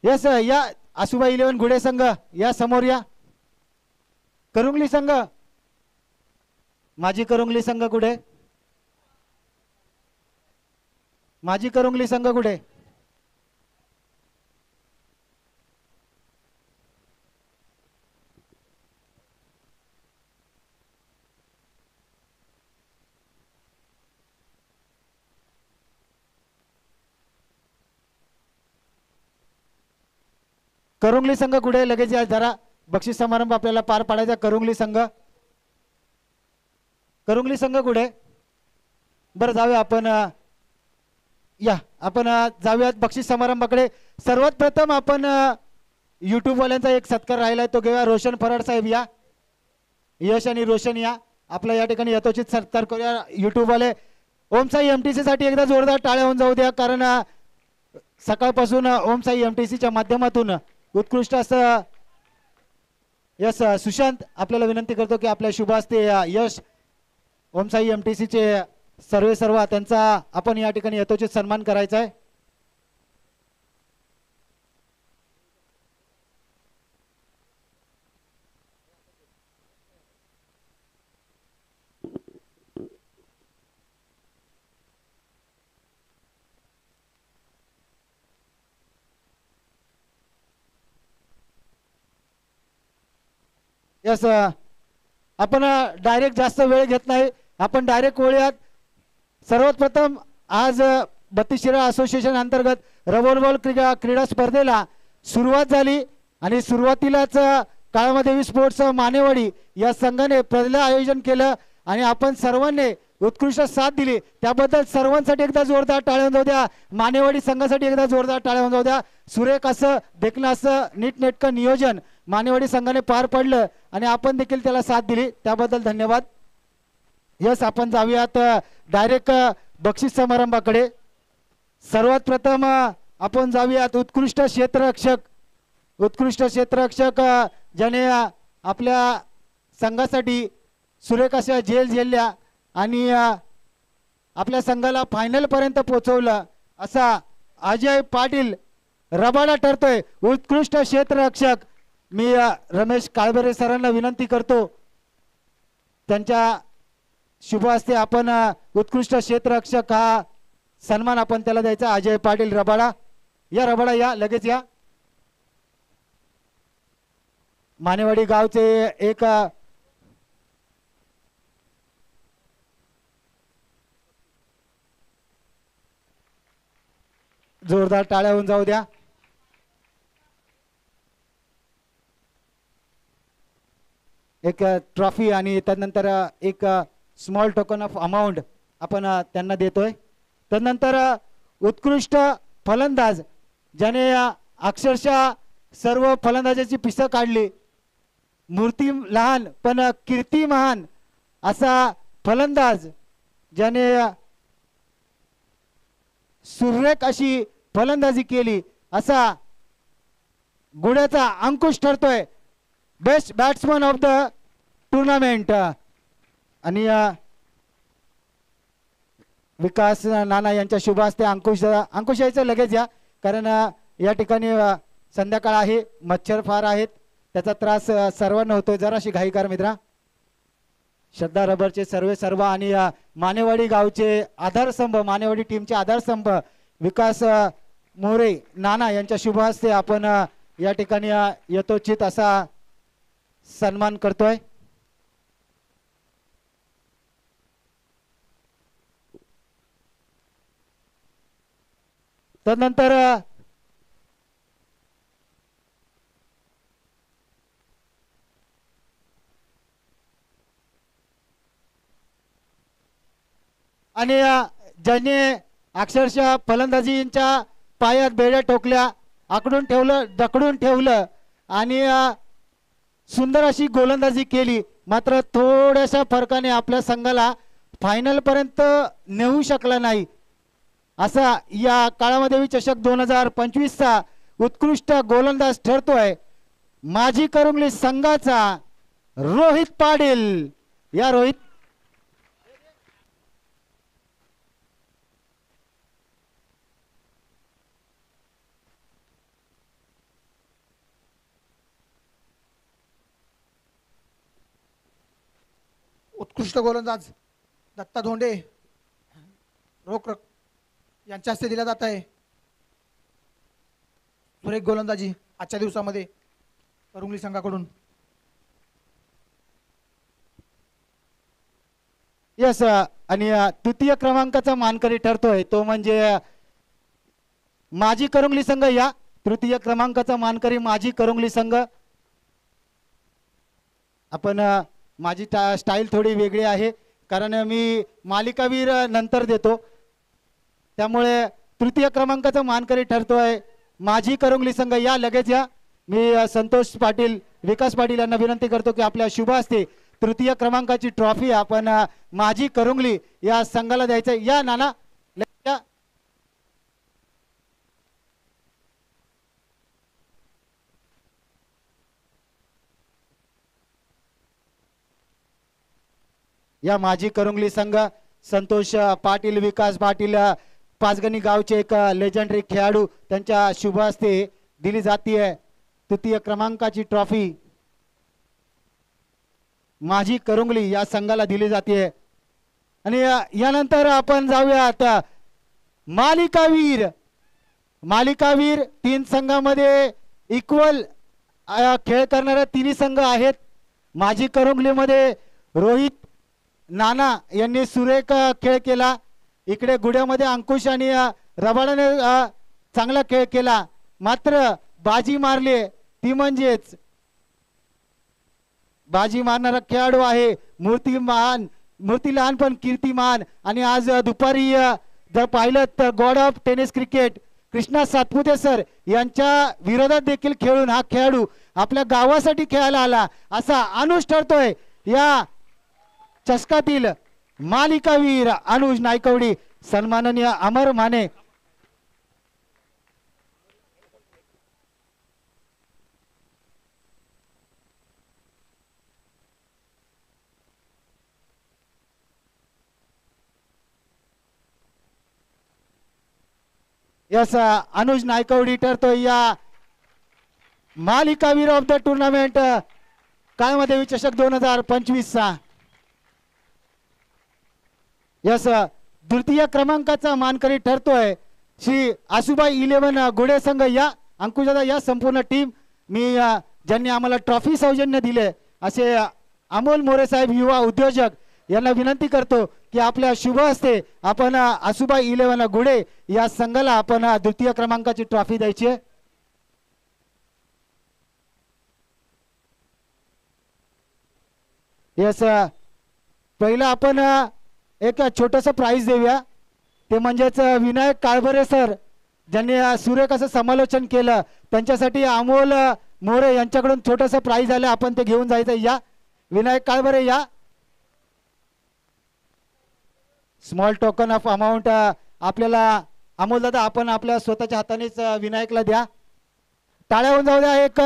Yes या आसुबा 11 घुडे संघ या समोर या. करुंगली संघ माजी करुंगली संघ कुठे माजी करुंगली संघ कुठे करुंगली संघ कुठे लगेच या जरा बक्षीस समारंभ आपल्याला पार पाडायचा. करुंगली संघ करुंगली संघ कुठे बरं जाऊया आपण या आपण जाऊयात बक्षीस समारंभाकडे. सर्वात प्रथम आपण YouTube वाल्यांचा एक सत्कार राहिलाय तो घेऊया. रोशन फराड साहेब या. यश आणि रोशन या आपला या ठिकाणी यथोचित सत्कार करूया. YouTube वाले ओमसाई MTC साठी एकदा जोरदार टाळ्या होऊन जाऊ द्या कारण सकाळपासून ओमसाई MTC च्या माध्यमातून उत्कृष्ट असं यस सुशांत आपल्याला विनंती करतो की आपल्या शुभ हस्ते यश ओमसाई MTC चे सर्व त्यांचा आपण या ठिकाणी यथोचित सन्मान करायचा आहे. यस आपण डायरेक्ट जास्त वेळ घेत नाही आपण डायरेक्ट वळूयात. सर्वात प्रथम आज 32 शिराळा असोसिएशन अंतर्गत रबोल बॉल क्रीडा स्पर्धेला सुरुवात झाली आणि सुरुवातीलाच काळामादेवी स्पोर्ट्स मानेवाडी या संघाने पहिलं आयोजन केलं आणि आपण सर्वांनी उत्कृष्ट साथ दिली त्याबद्दल सर्वांसाठी एकदा जोरदार टाळ्या जाऊ द्या. मानेवाडी संघासाठी एकदा जोरदार टाळ्या जाऊ द्या. सुरेख असं देखणं असं नीटनेटकं नियोजन मानेवाडी संघाने पार पडलं आणि आपण देखील त्याला साथ दिली त्याबद्दल धन्यवाद. यस आपण जाऊयात डायरेक्ट बक्षीस समारंभाकडे. सर्वात प्रथम आपण जाऊयात उत्कृष्ट क्षेत्ररक्षक ज्याने आपल्या संघासाठी सुरेख अशा झेलल्या आणि आपल्या संघाला फायनल पर्यंत पोहोचवलं असा अजय पाटील रबाडा ठरतोय उत्कृष्ट क्षेत्ररक्षक. मी रमेश काळबेरे सरांना विनंती करतो त्यांच्या शुभ हस्ते आपण उत्कृष्ट क्षेत्ररक्षक हा सन्मान आपण त्याला द्यायचा. अजय पाटील रबाडा रबाडा या लगेच या. मानेवाडी गावचे एक जोरदार टाळ्या होऊन जाऊ द्या. एक ट्रॉफी आणि त्यानंतर एक स्मॉल टोकन ऑफ अमाऊंट आपण त्यांना देतोय. त्यानंतर उत्कृष्ट फलंदाज ज्याने अक्षरशः सर्व फलंदाजाची पिसं काढली. मूर्ती लहान पण कीर्ती महान असा फलंदाज ज्याने सुरेख अशी फलंदाजी केली असा गुड्याचा अंकुश ठरतोय best batsman of the tournament. आणि विकास नाना यांच्या शुभ हस्ते अंकुश यायचं लगेच या कारण या ठिकाणी संध्याकाळ आहे मच्छर फार आहेत त्याचा त्रास सर्वांना होतोय. जराशी घाईकार मित्रा. श्रद्धा रबरचे सर्व आणि मानेवाडी गावचे आधारस्तंभ मानेवाडी टीमचे आधारस्तंभ विकास मोरे नाना यांच्या शुभ हस्ते आपण या ठिकाणी यथोचित असा सन्मान करतोय. त्यानंतर आणि ज्यांनी अक्षरशः फलंदाजींच्या पायात बेड्या ठोकल्या आकडून ठेवलं ढकलून ठेवलं आणि सुंदर अशी गोलंदाजी केली मात्र थोड्याशा फरकाने आपल्या संघाला फायनल पर्यंत नेऊ शकला नाही असा या काळामादेवी चषक 2025 चा उत्कृष्ट गोलंदाज ठरतोय माजी करुंगली संघाचा रोहित पाटील. या रोहित उत्कृष्ट गोलंदाज दत्ता धोंडे रोख यांच्या हस्ते दिला जात आहे। सुरेख गोलंदाजी आजच्या दिवसामध्ये करुंगली संघाकडून। यस आणि तृतीय क्रमांकाचा मानकरी ठरतोय तो म्हणजे माजी करुंगली संघ। या तृतीय क्रमांकाचा मानकरी माजी करुंगली संघ। आपण माझी स्टाईल थोडी वेगळी आहे कारण मी मालिकावीर नंतर देतो, त्यामुळे तृतीय क्रमांकाचा मानकरी ठरतोय माजी करुंगली संघ। या लगेच या। मी संतोष पाटील विकास पाटील यांना विनंती करतो की आपल्या शुभ हस्ते तृतीय क्रमांकाची ट्रॉफी आपण माजी करुंगली या संघाला द्यायचं। या नाना या। या माजी करुंगली संघ संतोष पाटील विकास पाटील पाचगणी गावचे एक लेजेंडरी खेळाडू त्यांच्या शुभ हस्ते दिली जाते तृतीय क्रमांकाची ट्रॉफी माजी करुंगली या संघाला दिली जाते। आणि यानंतर आपण जाऊयात मालिकावीर। मालिकावीर तीन संघामध्ये इक्वल खेळ करणारे तिन्ही संघ आहेत। माजी करुंगलीमध्ये रोहित नाना यांनी सुरेख खेळ केला, इकडे गुड्यामध्ये अंकुश आणि रबाडाने चांगला खेळ केला, मात्र बाजी मारली ती म्हणजेच बाजी मारणारा खेळाडू आहे मूर्ती लहान पण कीर्तिमान। आणि आज दुपारी जर पाहिलं तर God of tennis cricket Krishna Satpute sir यांच्या विरोधात देखील खेळून हा खेळाडू आपल्या गावासाठी खेळायला आला असा अनुज ठरतोय। या चषकातील मालिकावीर अनुज नायकवडी सन्माननीय अमर माने। यस अनुज नायकवडी ठरतोय या मालिकावीर ऑफ द टुर्नामेंट काळमदेवी चषक 2025 चा। यस तृतीय क्रमांकाचा मानकरी ठरतोय श्री आसुबाई 11 गुडे संघ। या अंकुशदादा या संपूर्ण टीम मी ज्यांनी आम्हाला ट्रॉफी सौजन्य दिले असे अमोल मोरे साहेब युवा उद्योजक यांना विनंती करतो की आपल्या शुभ हस्ते आपण आसुबाई 11 गुडे या संघाला आपण द्वितीय क्रमांकाची ट्रॉफी द्यायची आहे। यस पहिला आपण एक छोटस प्राइज देऊया, ते म्हणजेच विनायक काळभरे सर ज्यांनी सुरेख असं समालोचन केलं त्यांच्यासाठी अमोल मोरे यांच्याकडून छोटस प्राइज आलं, आपण ते घेऊन जायचं। या विनायक काळभरे या। स्मॉल टोकन ऑफ अमाउंट आपल्याला अमोल दादा आपण आपल्या स्वतःच्या हातानेच विनायकला द्या। टाळ्या होऊन जाऊ द्या। एक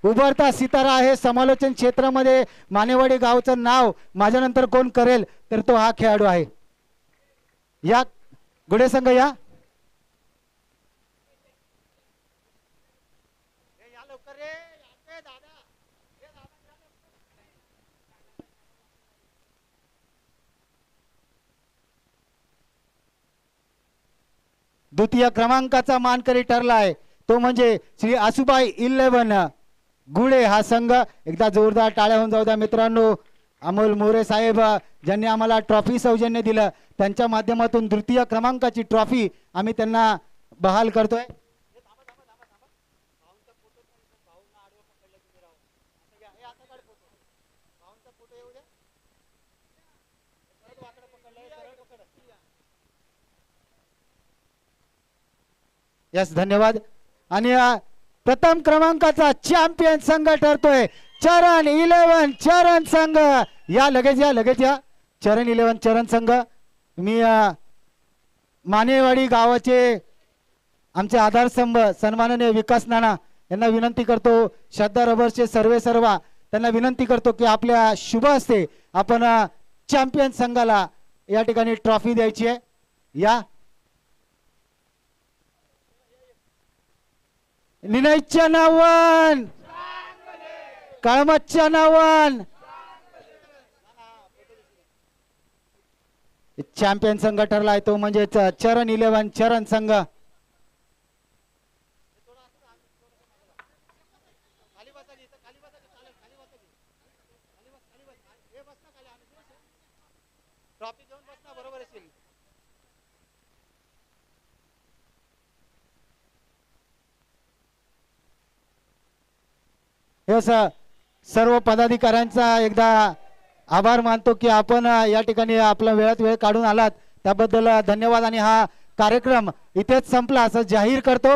उभरता सितारा आहे समालोचन क्षेत्रामध्ये, मानेवाडी गावचं नाव माझ्यानंतर कोण करेल तर तो हा खेळाडू आहे। या गुडे संघ या। द्वितीय क्रमांकाचा मानकरी ठरला आहे तो म्हणजे श्री आसुबाई 11 गुडे हा संघ। एकदा जोरदार टाळ्या होऊन जाऊ द्या मित्रांनो। अमोल मोरे साहेब ज्यांनी आम्हाला ट्रॉफी सौजन्य दिलं त्यांच्या माध्यमातून द्वितीय क्रमांकाची ट्रॉफी आम्ही त्यांना बहाल करतोय। यस धन्यवाद। आणि प्रथम क्रमांकाचा चॅम्पियन संघ ठरतोय चरण 11 चरण संघ। या लगेच या लगेच या। चरण 11 चरण संघ। मी मानेवाडी गावाचे आमचे आधारस्तंभ सन्माननीय विकास नाना यांना विनंती करतो, श्रद्धा रबर्सचे सर्व त्यांना विनंती करतो की आपल्या शुभ हस्ते आपण चॅम्पियन संघाला या ठिकाणी ट्रॉफी द्यायची आहे। या निनयच्या नावन कळमतच्या नावन चॅम्पियन संघ ठरलाय तो म्हणजे चरण 11 चरण संघ. यस, सर्व पदाधिकाऱ्यांचा एकदा आभार मानतो की आपण या ठिकाणी आपला वेळात वेळ काढून आलात त्याबद्दल धन्यवाद. आणि हा कार्यक्रम इथेच संपला असं जाहीर करतो.